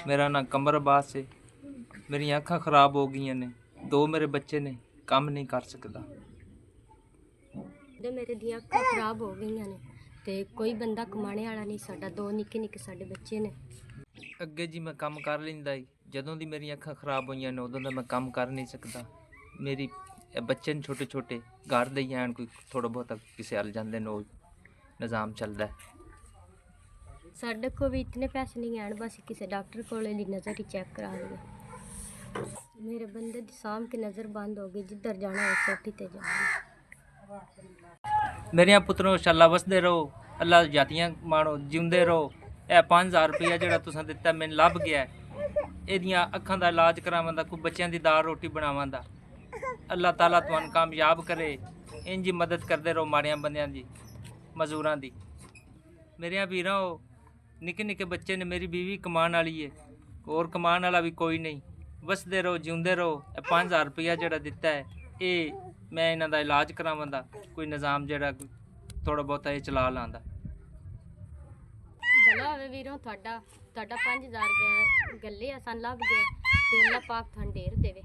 मेरा ना कमर अब्बास है, मेरी अखां खराब हो गई ने, 2 मेरे बच्चे ने, काम नहीं कर सकता। मेरे ਦੀਆਂ ਅੱਖਾਂ ਖਰਾਬ ਹੋ ਗਈਆਂ ਨੇ ਤੇ ਕੋਈ ਬੰਦਾ ਕਮਾਣੇ ਵਾਲਾ ਨਹੀਂ ਸਾਡਾ, 2 ਨਿੱਕੇ ਨਿੱਕੇ ਸਾਡੇ ਬੱਚੇ ਨੇ। ਅੱਗੇ ਜੀ ਮੈਂ ਕੰਮ ਕਰ ਲੈਂਦਾ ਸੀ, ਜਦੋਂ ਦੀ ਮੇਰੀਆਂ ਅੱਖਾਂ ਖਰਾਬ ਹੋਈਆਂ ਨੇ ਉਦੋਂ ਦਾ ਮੈਂ ਕੰਮ ਕਰ ਨਹੀਂ ਸਕਦਾ। ਮੇਰੀ ਬੱਚੇ ਨੇ ਛੋਟੇ ਛੋਟੇ, ਘਰ ਦੇ ਹੀ ਆਣ, ਕੋਈ ਥੋੜਾ ਬਹੁਤਾ ਕਿਸੇ ਹਲ ਜਾਂਦੇ ਨੇ, ਉਹ ਨਿਜ਼ਾਮ ਚੱਲਦਾ। ਸਾਡੇ ਕੋਲ ਵੀ ਇਤਨੇ ਪੈਸੇ ਨਹੀਂ ਆਣ, ਬਸ ਕਿਸੇ ਡਾਕਟਰ ਕੋਲ ਦੀ ਨਜ਼ਰ ਹੀ ਚੈੱਕ ਕਰਾ ਲਈਏ। ਮੇਰੇ ਬੰਦੇ ਦੀ ਸਾਂਭ ਕੇ ਨਜ਼ਰ ਬੰਦ ਹੋ ਗਈ, ਜਿੱਧਰ ਜਾਣਾ ਹੈ ਕੋਠੀ ਤੇ ਜਾਣਾ। मेरिया पुत्रों शाला वसदे रहो, अल्लाह जातियां माणो, जिंदे रहो। यह 5000 रुपया जो तुसा दिता मैंने लभ गया, एदियां अखां दा इलाज करावां दा, कोई बच्चों की दाल रोटी बनावां दा। अल्लाह ताला तुहानू कामयाब करे। इंज ही मदद करते रहो माड़ियां बंदियां दी, मजूरां दी। मेरिया वीरां निक्के निक्के बच्चे ने, मेरी बीवी कमान वाली है, होर कमान वाला भी कोई नहीं। वसदे रहो, जिंदे रहो। 5000 रुपया जो दिता है, ये मैं इन्हां दा इलाज करावां दा, कोई निज़ाम ਜਿਹੜਾ थोड़ा ਬਹੁਤਾ ਇਹ ਚਲਾ ਲਾਂਦਾ। ਭਲਾ ਹੋਵੇ ਵੀਰੋ ਤੁਹਾਡਾ 5000 ਗੱਲੇ ਆ ਸਾਨੂੰ ਲੱਭ ਗਏ ਤੇ ਅੱਲਾਹ ਪਾਕ ਤੁਹਾਨੂੰ ਢੇਰ ਦੇਵੇ।